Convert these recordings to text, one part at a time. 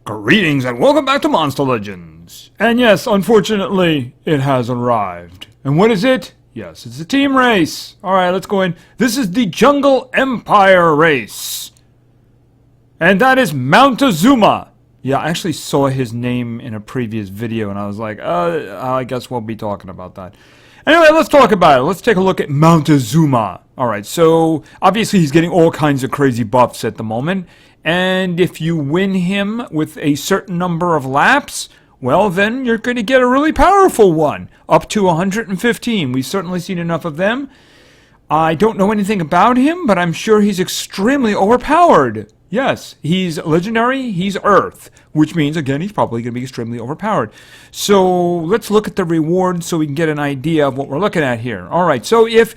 Greetings and welcome back to Monster Legends. And yes, unfortunately, it has arrived. And what is it? Yes, it's a team race. Alright, let's go in. This is the Jungle Empire race. And that is Montezuma. Yeah, I actually saw his name in a previous video and I was like, I guess we'll be talking about that. Anyway, let's talk about it. Let's take a look at Montezuma. Alright, so obviously he's getting all kinds of crazy buffs at the moment. And if you win him with a certain number of laps, well, then you're going to get a really powerful one. Up to 115. We've certainly seen enough of them. I don't know anything about him, but I'm sure he's extremely overpowered. Yes, he's legendary, he's Earth, which means, again, he's probably going to be extremely overpowered. So let's look at the rewards so we can get an idea of what we're looking at here. Alright, so if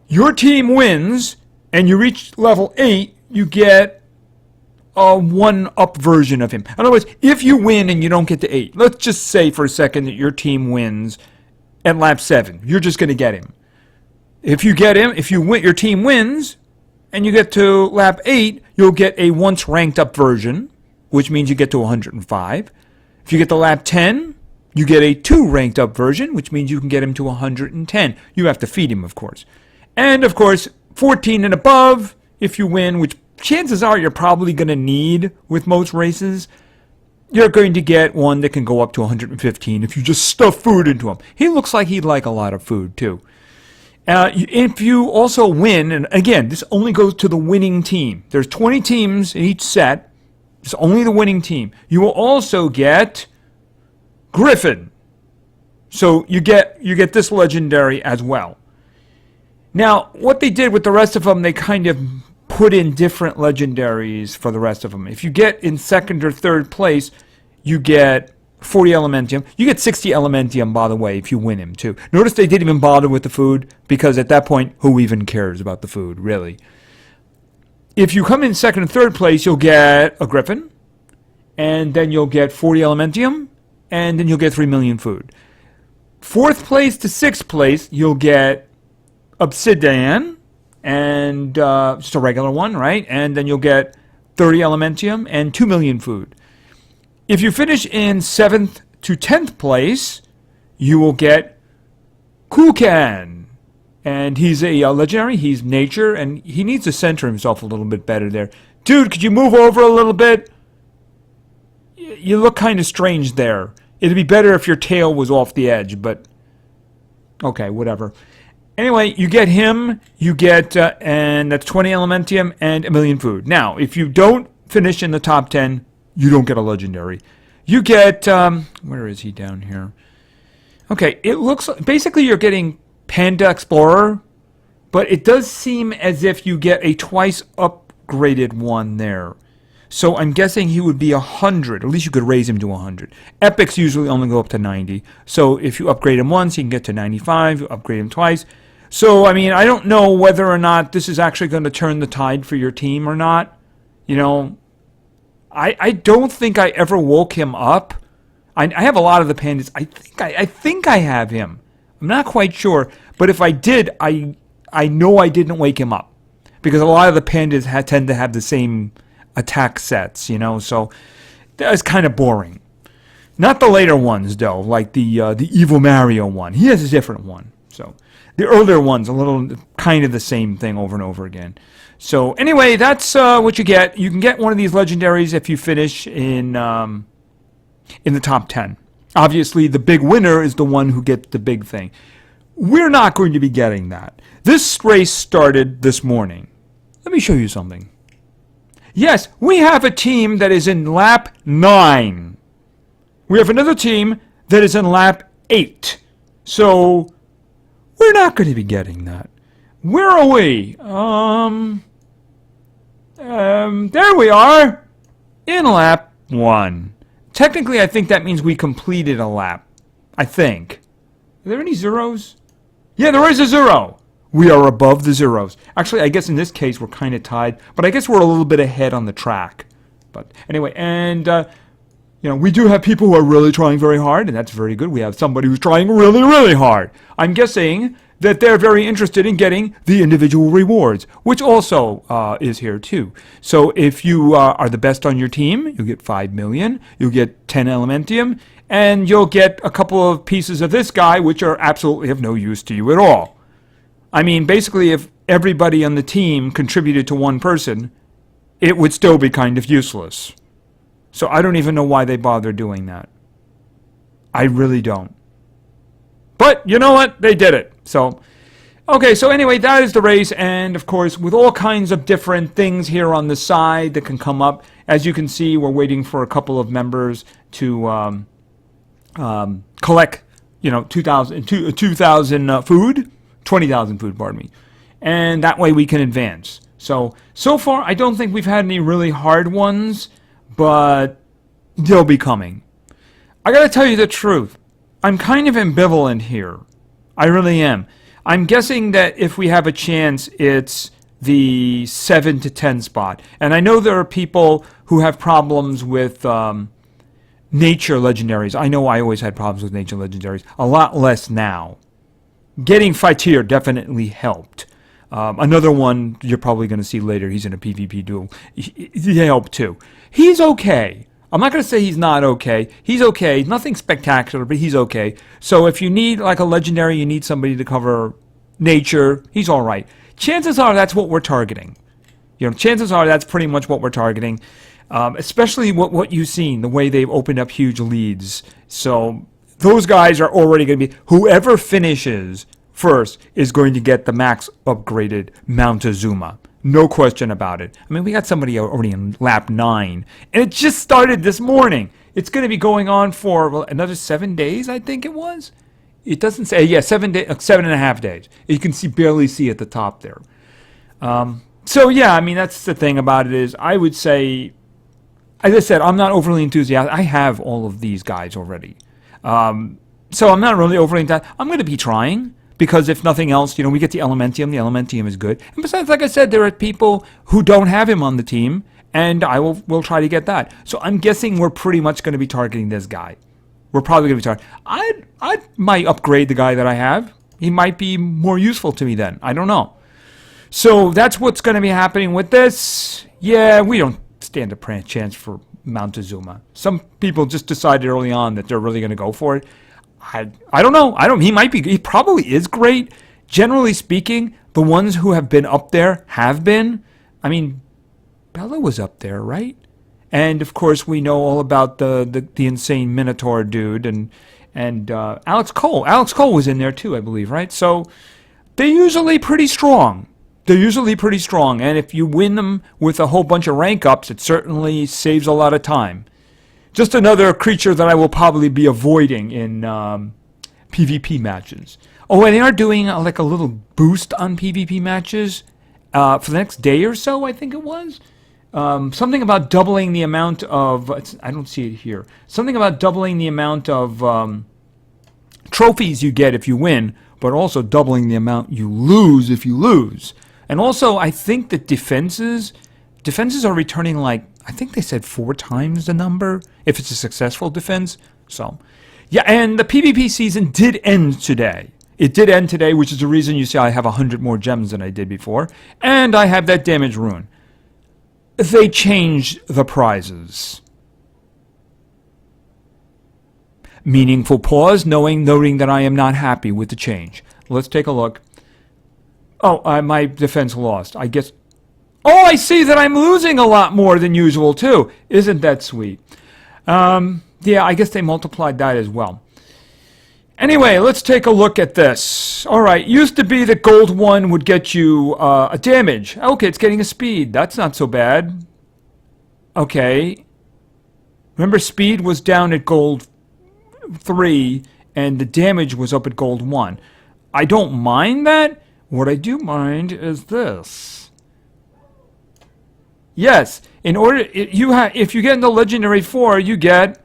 your team wins and you reach level 8, you get a 1-up version of him. In other words, if you win and you don't get to 8, let's just say for a second that your team wins at lap 7. You're just going to get him. If you get him, if you win, your team wins, and you get to lap 8, you'll get a once ranked up version, which means you get to 105. If you get to lap 10, you get a 2 ranked up version, which means you can get him to 110. You have to feed him, of course. And, of course, 14 and above, if you win, which chances are you're probably going to need with most races, you're going to get one that can go up to 115 if you just stuff food into him. He looks like he'd like a lot of food, too. If you also win, and again, this only goes to the winning team. There's 20 teams in each set. It's only the winning team. You will also get Griffin. So you get this legendary as well. Now, what they did with the rest of them, they kind of put in different legendaries for the rest of them. If you get in second or third place, you get 40 Elementium. You get 60 Elementium, by the way, if you win him, too. Notice they didn't even bother with the food, because at that point, who even cares about the food, really? If you come in second and third place, you'll get a Griffin, and then you'll get 40 Elementium, and then you'll get 3 million food. Fourth place to sixth place, you'll get Obsidian, and just a regular one, right? And then you'll get 30 Elementium and 2 million food. If you finish in 7th to 10th place, you will get Kukan. And he's a legendary, he's nature, and he needs to center himself a little bit better there. Dude, could you move over a little bit? You look kind of strange there. It'd be better if your tail was off the edge, but okay, whatever. Anyway, you get him, you get, and that's 20 Elementium and 1 million food. Now, if you don't finish in the top 10, you don't get a legendary. You get, where is he down here? Okay, it looks, basically you're getting Panda Explorer, but it does seem as if you get a twice upgraded one there. So I'm guessing he would be 100. At least you could raise him to 100. Epics usually only go up to 90. So if you upgrade him once, you can get to 95. You upgrade him twice. So, I mean, I don't know whether or not this is actually going to turn the tide for your team or not. You know, I don't think I ever woke him up. I have a lot of the pandas. I think I have him. I'm not quite sure. But if I did, I know I didn't wake him up. Because a lot of the pandas tend to have the same attack sets, you know. So that's kind of boring. Not the later ones, though, like the Evil Mario one. He has a different one. So the earlier ones, a little kind of the same thing over and over again. So anyway, that's what you get. You can get one of these legendaries if you finish in the top 10. Obviously, the big winner is the one who gets the big thing. We're not going to be getting that. This race started this morning. Let me show you something. Yes, we have a team that is in lap 9. We have another team that is in lap 8. So we're not going to be getting that. Where are we? There we are. In lap 1. Technically, I think that means we completed a lap. I think. Are there any zeros? Yeah, there is a 0. We are above the zeros. Actually, I guess in this case, we're kind of tied. But I guess we're a little bit ahead on the track. But anyway, and We do have people who are really trying very hard, and that's very good. We have somebody who's trying really, really hard. I'm guessing that they're very interested in getting the individual rewards, which also is here too. So if you are the best on your team, you'll get 5 million, you'll get 10 Elementium, and you'll get a couple of pieces of this guy, which are absolutely of no use to you at all. I mean, basically, if everybody on the team contributed to one person, it would still be kind of useless. So I don't even know why they bother doing that. I really don't. But you know what? They did it. So, okay, so anyway, that is the race. And of course, with all kinds of different things here on the side that can come up. As you can see, we're waiting for a couple of members to collect, 2,000 food, 20,000 food, pardon me. And that way we can advance. So far, I don't think we've had any really hard ones, but they'll be coming. I gotta tell you the truth. I'm kind of ambivalent here. I really am. I'm guessing that if we have a chance, it's the 7 to 10 spot. And I know there are people who have problems with nature legendaries. I know I always had problems with nature legendaries. A lot less now. Getting Fightir definitely helped. Another one you're probably going to see later. He's in a PvP duel. He helped too. He's okay. I'm not going to say he's not okay. He's okay. Nothing spectacular, but he's okay. So if you need like a legendary, you need somebody to cover nature, he's all right. Chances are that's what we're targeting. Chances are that's pretty much what we're targeting. Especially what you've seen, the way they've opened up huge leads. So those guys are already going to be, whoever finishes first is going to get the max upgraded Montezuma. No question about it. I mean, we got somebody already in lap 9, and it just started this morning. It's going to be going on for another 7 days, I think it was. It doesn't say, 7.5 days. You can barely see at the top there. So yeah, I mean, that's the thing about it is, I would say, as I said, I'm not overly enthusiastic. I have all of these guys already. So I'm not really overly enthusiastic. I'm going to be trying. Because if nothing else, we get the Elementium. The Elementium is good. And besides, like I said, there are people who don't have him on the team, and we'll try to get that. So I'm guessing we're pretty much going to be targeting this guy. We're probably going to be targeting. I might upgrade the guy that I have. He might be more useful to me then. I don't know. So that's what's going to be happening with this. Yeah, we don't stand a chance for Montezuma. Some people just decided early on that they're really going to go for it. I don't know. He probably is great. Generally speaking, the ones who have been up there have been. I mean, Bella was up there, right? And of course, we know all about the insane Minotaur dude and Alex Cole. Alex Cole was in there too, I believe, right? So they're usually pretty strong. And if you win them with a whole bunch of rank ups, it certainly saves a lot of time. Just another creature that I will probably be avoiding in PvP matches. Oh, and they are doing like a little boost on PvP matches for the next day or so, I think it was. Something about doubling the amount of... I don't see it here. Something about doubling the amount of trophies you get if you win, but also doubling the amount you lose if you lose. And also, I think that defenses are returning like... I think they said 4 times the number if it's a successful defense. So, yeah, and the PvP season did end today. It did end today, which is the reason you see I have 100 more gems than I did before. And I have that damage rune. They changed the prizes. Meaningful pause, noting that I am not happy with the change. Let's take a look. Oh, my defense lost. I guess... Oh, I see that I'm losing a lot more than usual, too. Isn't that sweet? Yeah, I guess they multiplied that as well. Anyway, let's take a look at this. All right, used to be that gold 1 would get you a damage. Okay, it's getting a speed. That's not so bad. Okay. Remember, speed was down at gold 3, and the damage was up at gold 1. I don't mind that. What I do mind is this. Yes, if you get into Legendary 4, you get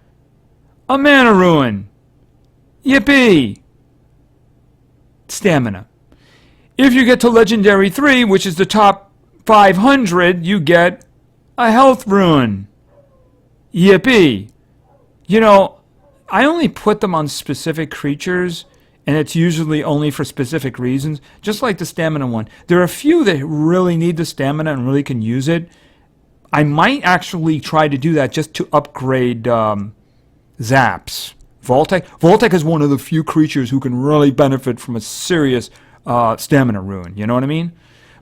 a Mana Rune. Yippee! Stamina. If you get to Legendary 3, which is the top 500, you get a Health Rune. Yippee! You know, I only put them on specific creatures, and it's usually only for specific reasons, just like the stamina one. There are a few that really need the stamina and really can use it. I might actually try to do that just to upgrade Zaps. Voltec is one of the few creatures who can really benefit from a serious stamina rune. You know what I mean?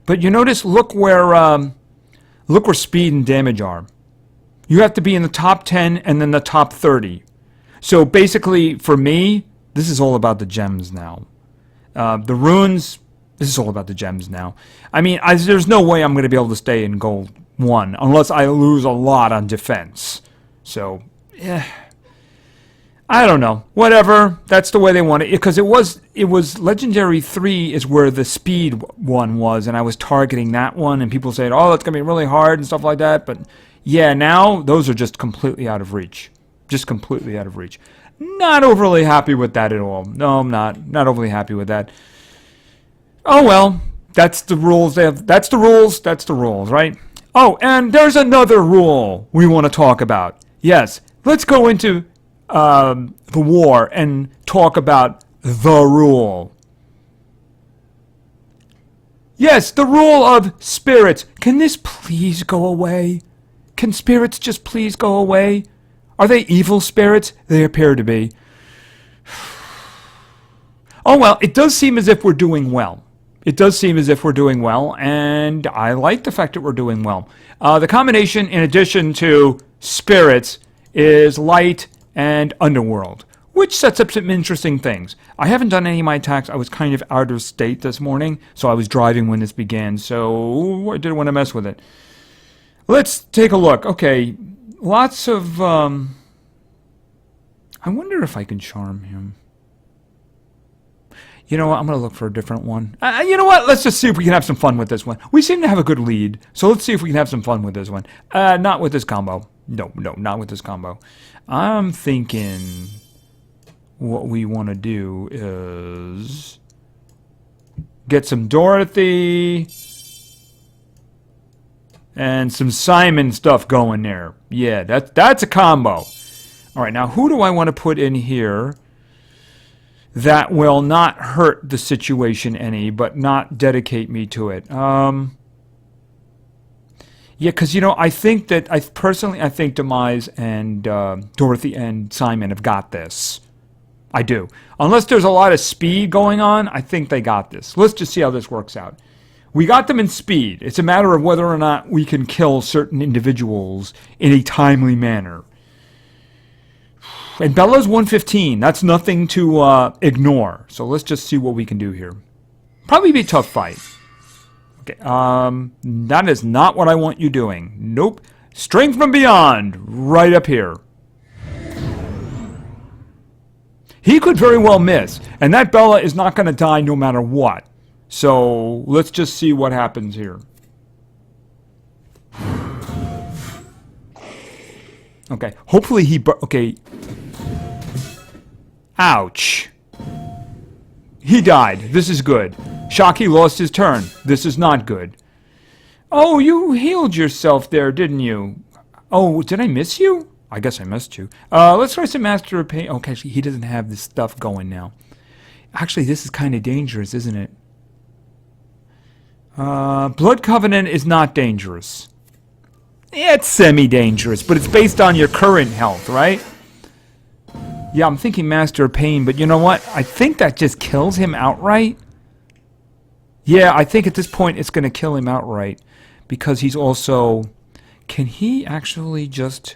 But you notice, look where speed and damage are. You have to be in the top 10 and then the top 30. So basically, for me, this is all about the gems now. The runes, this is all about the gems now. I mean, there's no way I'm going to be able to stay in gold 1 unless I lose a lot on defense. So, yeah. I don't know. Whatever. That's the way they want it. Because it was Legendary 3 is where the speed one was, and I was targeting that one, and people said, oh, that's going to be really hard and stuff like that. But yeah, now those are just completely out of reach. Just completely out of reach. Not overly happy with that at all. No, I'm not. Not overly happy with that. Oh, well. That's the rules. That's the rules. That's the rules, right? Oh, and there's another rule we want to talk about. Yes, let's go into the war and talk about the rule. Yes, the rule of spirits. Can this please go away? Can spirits just please go away? Are they evil spirits? They appear to be. Oh, well, it does seem as if we're doing well. It does seem as if we're doing well, and I like the fact that we're doing well. The combination, in addition to spirits, is light and underworld, which sets up some interesting things. I haven't done any of my attacks. I was kind of out of state this morning, so I was driving when this began, so I didn't want to mess with it. Let's take a look. Okay, lots of... I wonder if I can charm him. You know what? I'm going to look for a different one. You know what? Let's just see if we can have some fun with this one. We seem to have a good lead, so let's see if we can have some fun with this one. Not with this combo. No, not with this combo. I'm thinking what we want to do is get some Dorothy and some Simon stuff going there. Yeah, that's a combo. All right, now who do I want to put in here that will not hurt the situation any, but not dedicate me to it? Yeah, because, you know, I think Demise and Dorothy and Simon have got this. I do. Unless there's a lot of speed going on, I think they got this. Let's just see how this works out. We got them in speed. It's a matter of whether or not we can kill certain individuals in a timely manner. And Bella's 115. That's nothing to ignore. So let's just see what we can do here. Probably be a tough fight. Okay, that is not what I want you doing. Nope. Strength from beyond, right up here. He could very well miss, and that Bella is not going to die no matter what. So let's just see what happens here. Okay, hopefully okay. Ouch. He died. This is good. Shocky lost his turn. This is not good. Oh, you healed yourself there, didn't you? Oh, did I miss you? I guess I missed you. Let's try some Master of Pain. Okay, he doesn't have this stuff going now. Actually, this is kind of dangerous, isn't it? Blood Covenant is not dangerous. Yeah, it's semi-dangerous, but it's based on your current health, right? Yeah, I'm thinking Master of Pain, but you know what? I think that just kills him outright. Yeah, I think at this point it's going to kill him outright. Because he's also... Can he actually just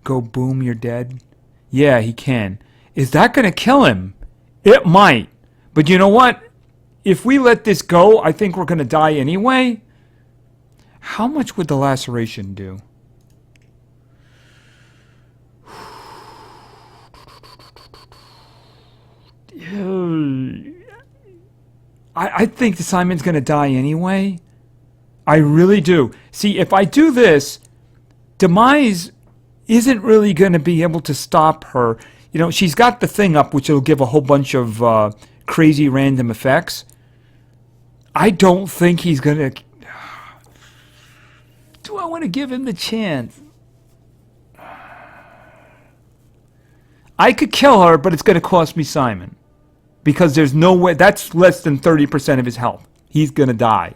go boom, you're dead? Yeah, he can. Is that going to kill him? It might. But you know what? If we let this go, I think we're going to die anyway. How much would the laceration do? I think Simon's going to die anyway. I really do. See, if I do this, Demise isn't really going to be able to stop her. You know, she's got the thing up, which will give a whole bunch of crazy random effects. I don't think he's going to... Do I want to give him the chance? I could kill her, but it's going to cost me Simon. Because there's no way, that's less than 30% of his health. He's going to die.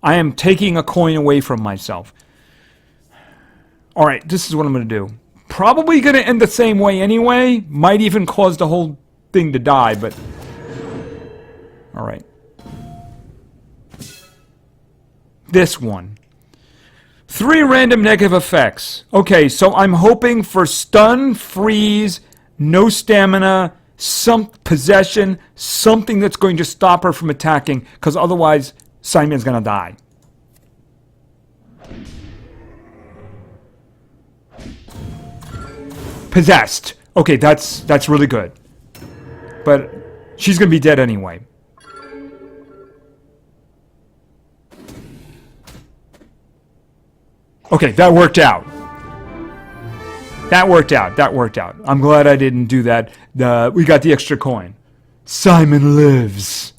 I am taking a coin away from myself. Alright, this is what I'm going to do. Probably going to end the same way anyway. Might even cause the whole thing to die, but... Alright. This one. 3 random negative effects. Okay, so I'm hoping for stun, freeze, no stamina, some possession, something that's going to stop her from attacking, because otherwise Simon's going to die. Possessed. Okay, that's really good. But she's going to be dead anyway. Okay, that worked out. That worked out. That worked out. I'm glad I didn't do that. We got the extra coin. Simon lives.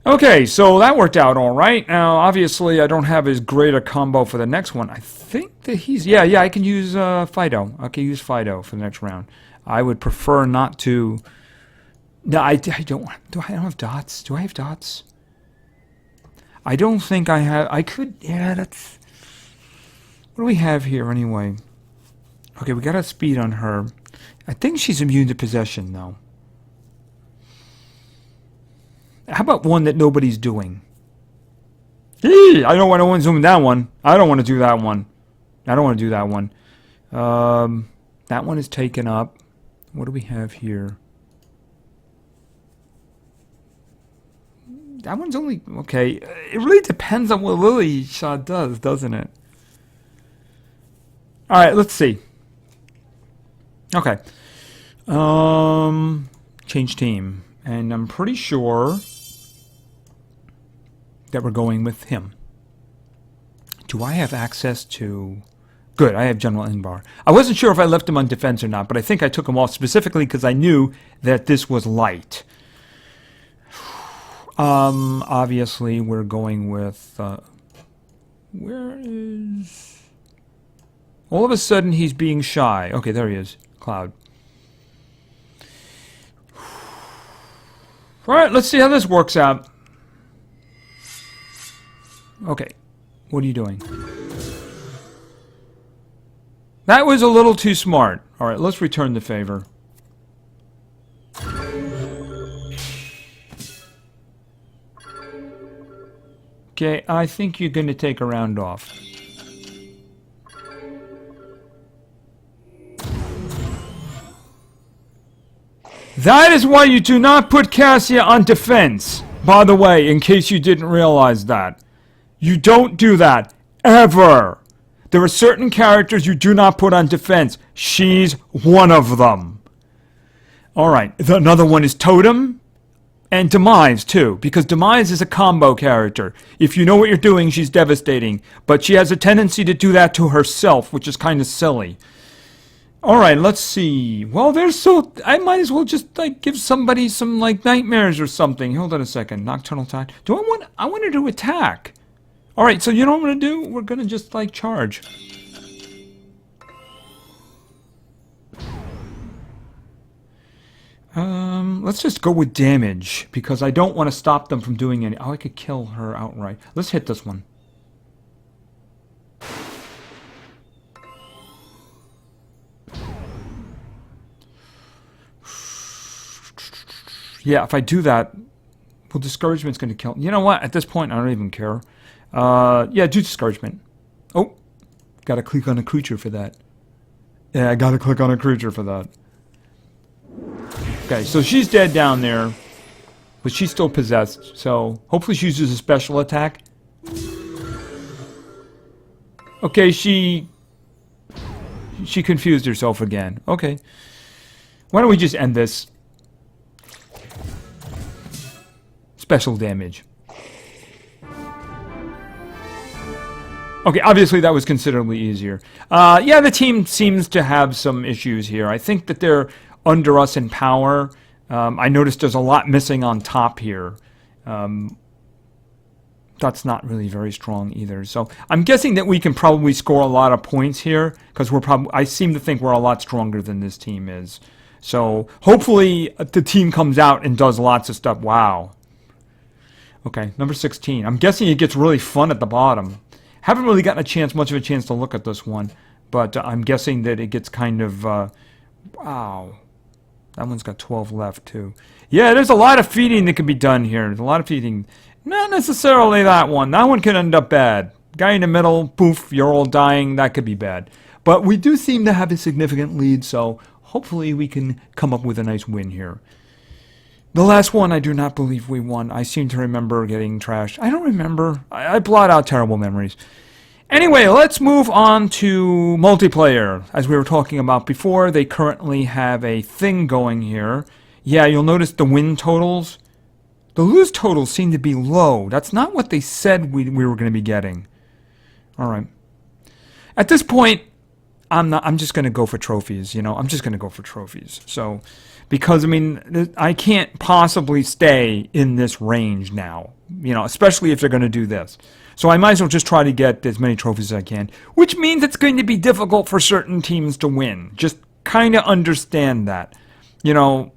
Okay, so that worked out all right. Now, obviously, I don't have as great a combo for the next one. I think that he's... Yeah, I can use Fido. I can use Fido for the next round. I would prefer not to... No, I don't... Do I don't have dots? Do I have dots? I don't think I have... I could... Yeah, that's... What do we have here, anyway? Okay, we got a speed on her. I think she's immune to possession, though. How about one that nobody's doing? Eee, I don't want to zoom that one. I don't want to do that one. I don't want to do that one. That one is taken up. What do we have here? That one's only... Okay, it really depends on what Lily Shot does, doesn't it? Alright, let's see. Okay. Change team. And I'm pretty sure that we're going with him. Do I have access to... Good, I have General Ingvar. I wasn't sure if I left him on defense or not, but I think I took him off specifically because I knew that this was light. Obviously we're going with... where is... All of a sudden, he's being shy. Okay, there he is. Cloud. Alright, let's see how this works out. Okay. What are you doing? That was a little too smart. Alright, let's return the favor. Okay, I think you're going to take a round off. That is why you do not put Cassia on defense. By the way, in case you didn't realize that. You don't do that. Ever. There are certain characters you do not put on defense. She's one of them. Alright, another one is Totem. And Demise, too. Because Demise is a combo character. If you know what you're doing, she's devastating. But she has a tendency to do that to herself, which is kind of silly. Alright, let's see. Well, there's so... I might as well just, like, give somebody some, like, nightmares or something. Hold on a second. Nocturnal Tide. I want her to attack. Alright, so you know what I'm going to do? We're going to just, like, charge. Let's just go with damage. Because I don't want to stop them from doing any... Oh, I could kill her outright. Let's hit this one. Yeah, if I do that, well, discouragement's going to kill... You know what? At this point, I don't even care. Yeah, do discouragement. Oh, gotta click on a creature for that. Yeah, I gotta click on a creature for that. Okay, so she's dead down there, but she's still possessed, so hopefully she uses a special attack. Okay, she confused herself again. Okay. Why don't we just end this? Special damage. Okay, obviously that was considerably easier. Yeah, the team seems to have some issues here. I think that they're under us in power. I noticed there's a lot missing on top here. That's not really very strong either. So I'm guessing that we can probably score a lot of points here because I seem to think we're a lot stronger than this team is. So hopefully the team comes out and does lots of stuff. Wow. Okay, number 16. I'm guessing it gets really fun at the bottom. Haven't really gotten much of a chance to look at this one, but I'm guessing that it gets kind of, wow. That one's got 12 left too. Yeah, there's a lot of feeding that can be done here. There's a lot of feeding. Not necessarily that one. That one can end up bad. Guy in the middle, poof, you're all dying. That could be bad. But we do seem to have a significant lead, so hopefully we can come up with a nice win here. The last one, I do not believe we won. I seem to remember getting trashed. I don't remember. I blot out terrible memories. Anyway, let's move on to multiplayer. As we were talking about before, they currently have a thing going here. Yeah, you'll notice the win totals. The lose totals seem to be low. That's not what they said we were going to be getting. All right. At this point, I'm just going to go for trophies, you know. I'm just going to go for trophies. So, because, I mean, I can't possibly stay in this range now, you know, especially if they're going to do this. So I might as well just try to get as many trophies as I can, which means it's going to be difficult for certain teams to win. Just kind of understand that. You know,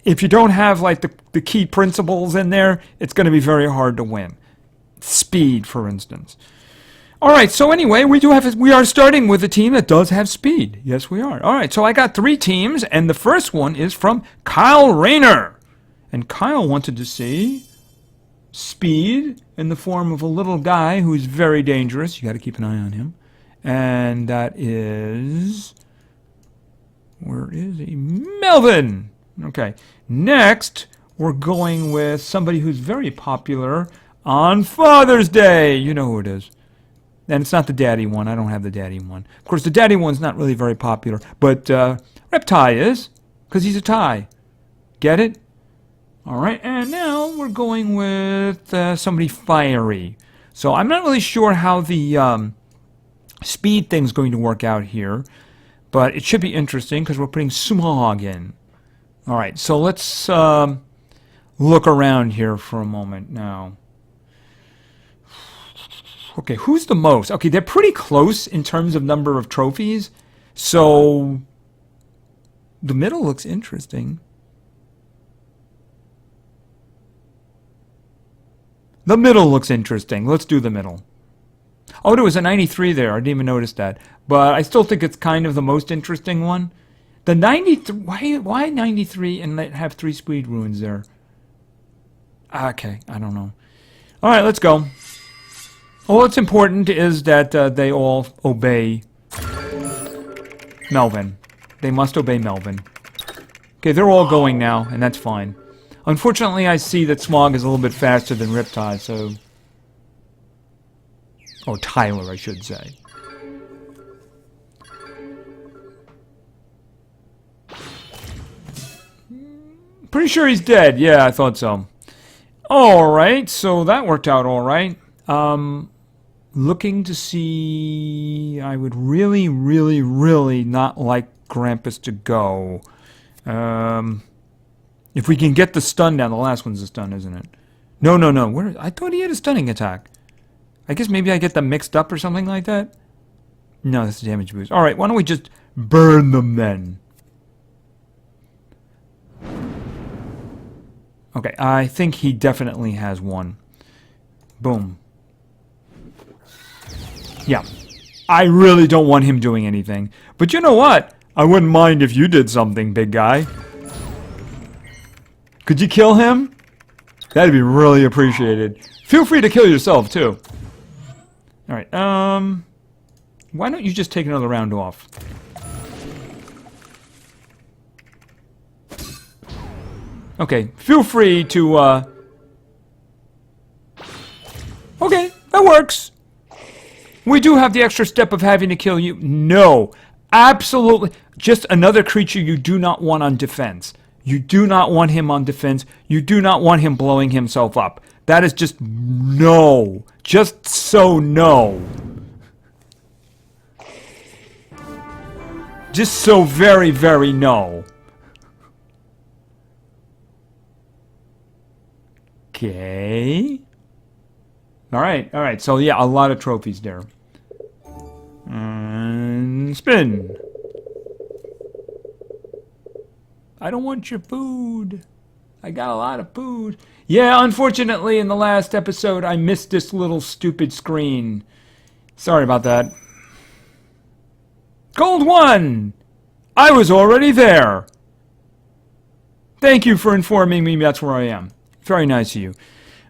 if you don't have, like, the key principles in there, it's going to be very hard to win. Speed, for instance. All right, so anyway, we are starting with a team that does have speed. Yes, we are. All right, so I got 3 teams, and the first one is from Kyle Rayner. And Kyle wanted to see speed in the form of a little guy who's very dangerous. You got to keep an eye on him. And that is... where is he? Melvin! Okay, next, we're going with somebody who's very popular on Father's Day. You know who it is. And it's not the daddy one. I don't have the daddy one. Of course, the daddy one's not really very popular. But Reptie is, because he's a Thai. Get it? All right, and now we're going with somebody fiery. So I'm not really sure how the speed thing's going to work out here. But it should be interesting, because we're putting Smog in. All right, so let's look around here for a moment now. Okay, who's the most? Okay, they're pretty close in terms of number of trophies. So the middle looks interesting. The middle looks interesting. Let's do the middle. Oh, there was a 93 there. I didn't even notice that. But I still think it's kind of the most interesting one. The 93... Why 93 and have 3 speed runes there? Okay, I don't know. All right, let's go. Well, what's important is that they all obey Melvin. They must obey Melvin. Okay, they're all going now, and that's fine. Unfortunately, I see that Smog is a little bit faster than Riptide, so... oh, Tyler, I should say. Pretty sure he's dead. Yeah, I thought so. Alright, so that worked out alright. Looking to see... I would really, really, really not like Grampus to go. If we can get the stun down. The last one's a stun, isn't it? No. Where? I thought he had a stunning attack. I guess maybe I get them mixed up or something like that? No, that's a damage boost. Alright, why don't we just burn them then? Okay, I think he definitely has one. Boom. Yeah. I really don't want him doing anything. But you know what? I wouldn't mind if you did something, big guy. Could you kill him? That'd be really appreciated. Feel free to kill yourself, too. Alright, why don't you just take another round off? Okay, feel free to, okay, that works. We do have the extra step of having to kill you. No, absolutely. Just another creature you do not want on defense. You do not want him on defense. You do not want him blowing himself up. That is just no. Just so no. Just so very, very no. Okay. All right. So yeah, a lot of trophies there. And spin. I don't want your food. I got a lot of food. Yeah, unfortunately, in the last episode, I missed this little stupid screen. Sorry about that. Gold 1! I was already there. Thank you for informing me that's where I am. Very nice of you.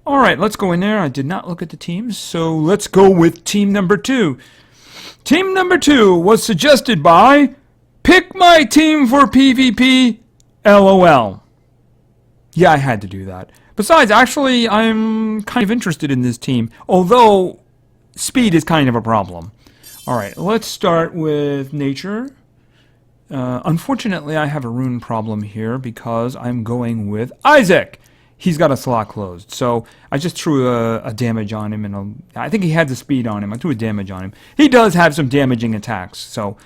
Alright, let's go in there. I did not look at the teams, so let's go with team number 2. Team number 2 was suggested by Pick My Team for PvP, LOL. Yeah, I had to do that. Besides, actually, I'm kind of interested in this team, although speed is kind of a problem. Alright, let's start with nature. Unfortunately, I have a rune problem here because I'm going with Isaac. He's got a slot closed, so I just threw a damage on him, and I think he had the speed on him. I threw a damage on him. He does have some damaging attacks, so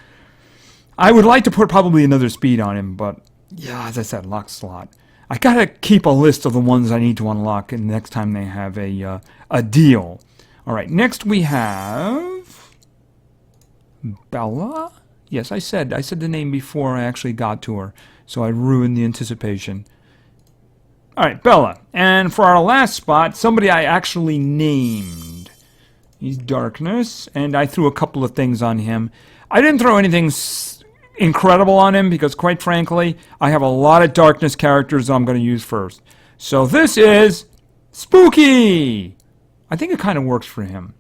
I would like to put probably another speed on him, but yeah, as I said, lock slot. I gotta keep a list of the ones I need to unlock and next time they have a deal. Alright, next we have Bella? Yes, I said the name before I actually got to her, so I ruined the anticipation. Alright, Bella. And for our last spot, somebody I actually named. He's Darkness, and I threw a couple of things on him. I didn't throw anything incredible on him because, quite frankly, I have a lot of Darkness characters I'm going to use first. So this is Spooky! I think it kind of works for him.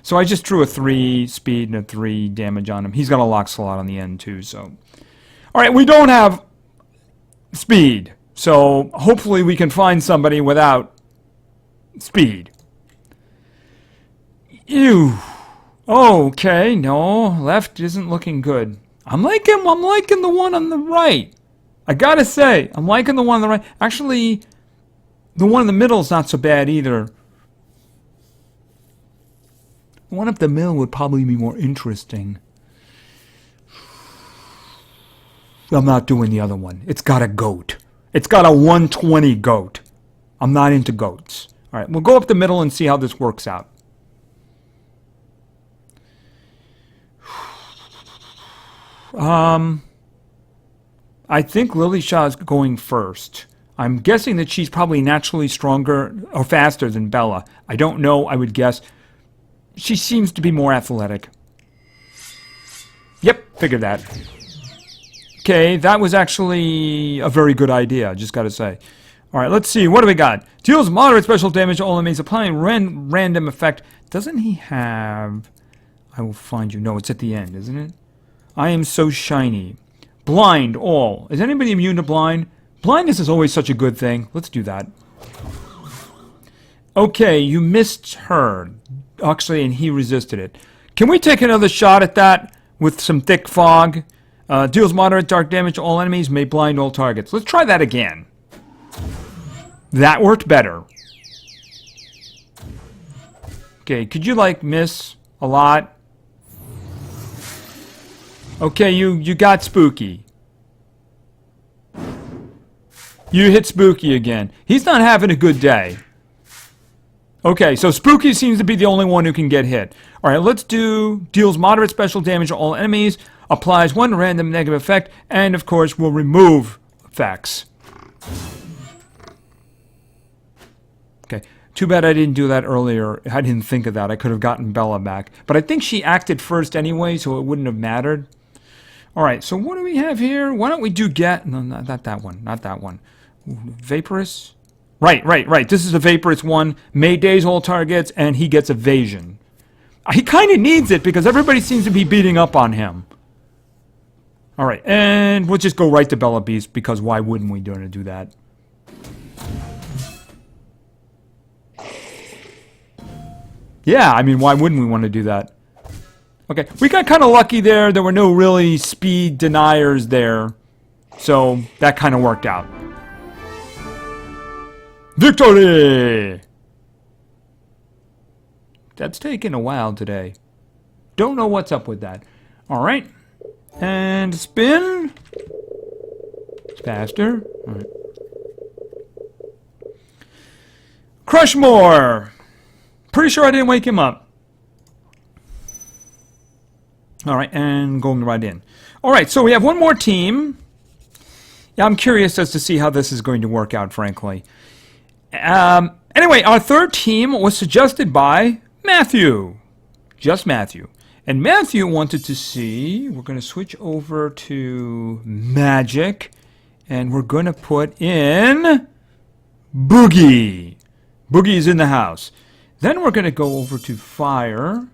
So I just threw a 3 speed and a 3 damage on him. He's got a lock slot on the end too, so. Alright, we don't have speed. So hopefully we can find somebody without speed. Ew. Okay, no, left isn't looking good. I'm liking the one on the right. I gotta say, I'm liking the one on the right. Actually, the one in the middle is not so bad either. The one up the middle would probably be more interesting. I'm not doing the other one. It's got a goat. It's got a 120 goat. I'm not into goats. Alright, we'll go up the middle and see how this works out. I think Lily Shaw's going first. I'm guessing that she's probably naturally stronger or faster than Bella. I don't know, I would guess. She seems to be more athletic. Yep, figured that. Okay, that was actually a very good idea, just gotta say. Alright, let's see, what do we got? Deals moderate special damage to all enemies, applying random effect. Doesn't he have... I will find you. No, it's at the end, isn't it? I am so shiny. Blind all. Is anybody immune to blind? Blindness is always such a good thing. Let's do that. Okay, you missed her. Actually, and he resisted it. Can we take another shot at that with some thick fog? Deals moderate dark damage to all enemies, may blind all targets. Let's try that again. That worked better. Okay, could you, like, miss a lot? Okay, you got Spooky. You hit Spooky again. He's not having a good day. Okay, so Spooky seems to be the only one who can get hit. Alright, let's do deals moderate special damage to all enemies, applies 1 random negative effect, and of course will remove effects. Okay, too bad I didn't do that earlier. I didn't think of that. I could have gotten Bella back. But I think she acted first anyway, so it wouldn't have mattered. Alright, so what do we have here? Why don't we do No, not that one. Not that one. Vaporous? Right. This is a Vaporous one. May daze all targets, and he gets evasion. He kind of needs it because everybody seems to be beating up on him. Alright, and we'll just go right to Bella Beast because why wouldn't we do that? Yeah, I mean, why wouldn't we want to do that? Okay, we got kind of lucky there. There were no really speed deniers there. So, that kind of worked out. Victory! That's taken a while today. Don't know what's up with that. Alright. And spin. Faster. Alright. Crush more! Pretty sure I didn't wake him up. Alright, and going right in. Alright, so we have one more team. Yeah, I'm curious as to see how this is going to work out, frankly. Anyway, our third team was suggested by Matthew. Just Matthew. And Matthew wanted to see, we're going to switch over to Magic, and we're going to put in Boogie. Boogie's in the house. Then we're going to go over to Fire,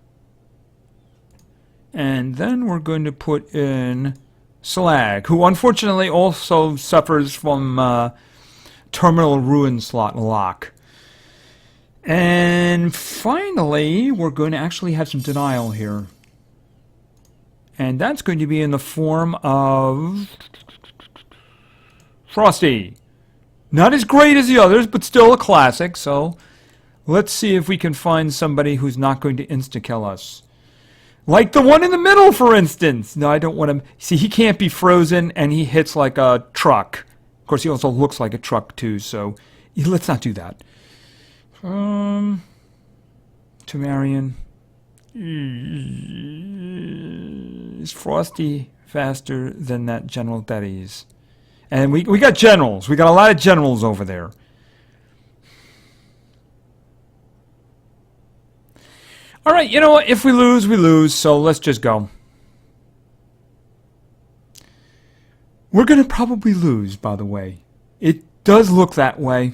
and then we're going to put in Slag, who unfortunately also suffers from Terminal Ruin slot lock. And finally, we're going to actually have some denial here. And that's going to be in the form of Frosty. Not as great as the others, but still a classic. So let's see if we can find somebody who's not going to insta-kill us. Like the one in the middle, for instance. No, I don't want him. See, he can't be frozen, and he hits like a truck. Of course, he also looks like a truck, too, so let's not do that. To Marion. Is Frosty faster than that General Betty's? And we got generals. We got a lot of generals over there. All right, you know what? If we lose, we lose. So let's just go. We're going to probably lose, by the way. It does look that way.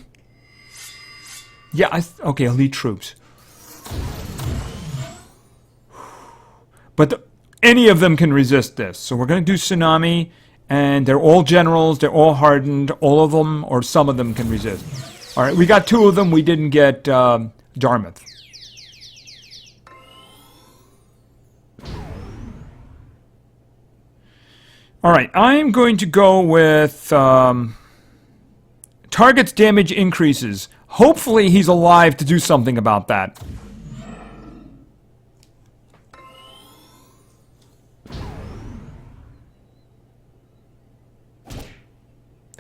Yeah, okay, elite troops. But any of them can resist this. So we're going to do Tsunami, and they're all generals, they're all hardened, all of them, or some of them can resist. All right, we got two of them, we didn't get Dartmouth. All right, I'm going to go with target's damage increases. Hopefully he's alive to do something about that.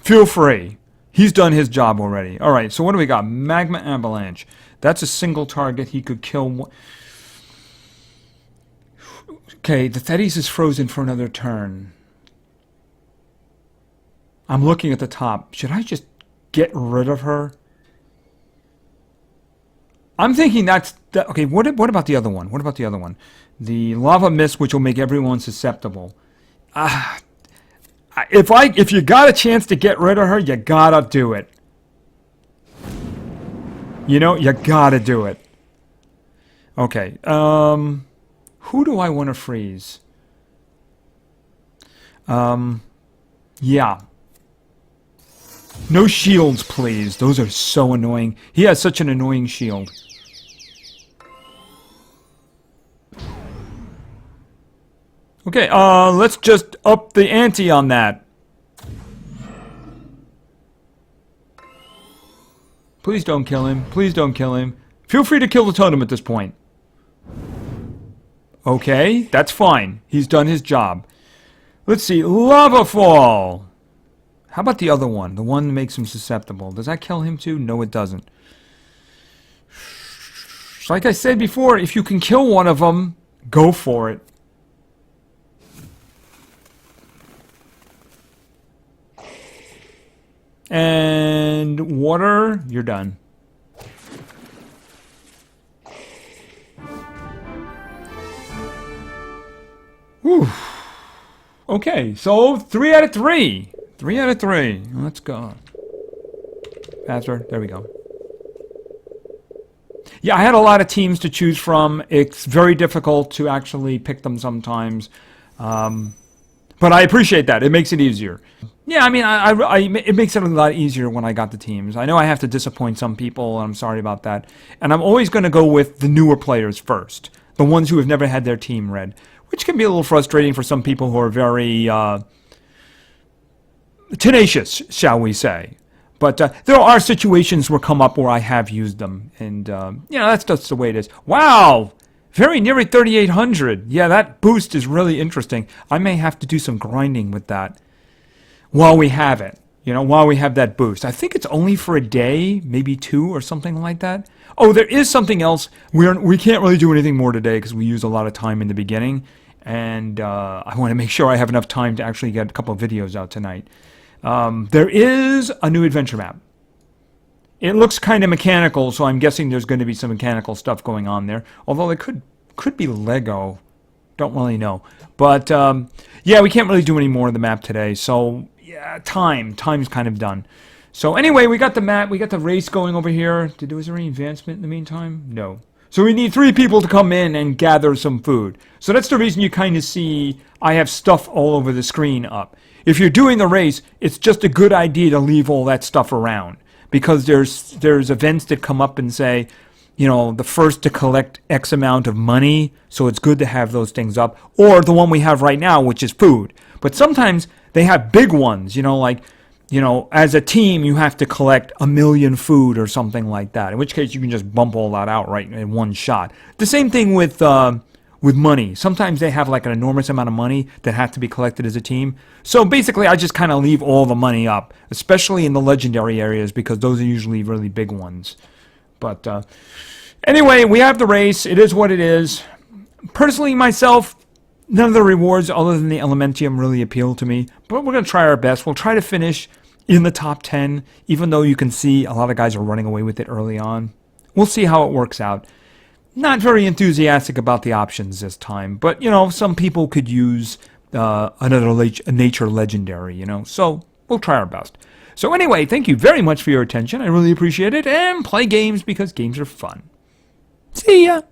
Feel free. He's done his job already. All right, so what do we got? Magma Avalanche. That's a single target. He could kill one. Okay, the Thetis is frozen for another turn. I'm looking at the top. Should I just get rid of her? I'm thinking that's... okay, what about the other one? What about the other one? The Lava Mist, which will make everyone susceptible. If you got a chance to get rid of her, you gotta do it. You know, you gotta do it. Okay, who do I want to freeze? Yeah. No shields, please. Those are so annoying. He has such an annoying shield. Okay, let's just up the ante on that. Please don't kill him. Please don't kill him. Feel free to kill the totem at this point. Okay, that's fine. He's done his job. Let's see. Lava Fall. How about the other one? The one that makes him susceptible. Does that kill him too? No, it doesn't. Like I said before, if you can kill one of them, go for it. And water, you're done. Whew. Okay, so 3 out of 3. 3 out of 3. Let's go. Faster. There we go. Yeah, I had a lot of teams to choose from. It's very difficult to actually pick them sometimes. But I appreciate that. It makes it easier. Yeah, I mean, it makes it a lot easier when I got the teams. I know I have to disappoint some people, and I'm sorry about that. And I'm always going to go with the newer players first. The ones who have never had their team read. Which can be a little frustrating for some people who are very tenacious, shall we say. But there are situations where come up where I have used them. And, you know, that's just the way it is. Wow! Very nearly 3,800. Yeah, that boost is really interesting. I may have to do some grinding with that while we have it. while we have that boost. I think it's only for a day, maybe 2 or something like that. Oh, there is something else. We can't really do anything more today because we used a lot of time in the beginning. And I want to make sure I have enough time to actually get a couple of videos out tonight. There is a new adventure map. It looks kind of mechanical, so I'm guessing there's going to be some mechanical stuff going on there. Although it could be Lego. Don't really know. But, yeah, we can't really do any more of the map today. So, yeah, time's kind of done. So, anyway, we got the map. We got the race going over here. Was there any advancement in the meantime? No. So we need 3 people to come in and gather some food. So that's the reason you kind of see I have stuff all over the screen up. If you're doing the race, it's just a good idea to leave all that stuff around. Because there's events that come up and say, the first to collect X amount of money, so it's good to have those things up. Or the one we have right now, which is food. But sometimes they have big ones, like, as a team, you have to collect 1 million food or something like that. In which case, you can just bump all that out right in one shot. The same thing with money. Sometimes they have like an enormous amount of money that have to be collected as a team. So basically, I just kind of leave all the money up, especially in the legendary areas, because those are usually really big ones. But anyway, we have the race. It is what it is. Personally, myself, none of the rewards other than the Elementium really appeal to me. But we're going to try our best. We'll try to finish in the top 10, even though you can see a lot of guys are running away with it early on. We'll see how it works out. Not very enthusiastic about the options this time, but, some people could use another nature legendary, So we'll try our best. So anyway, thank you very much for your attention. I really appreciate it. And play games because games are fun. See ya!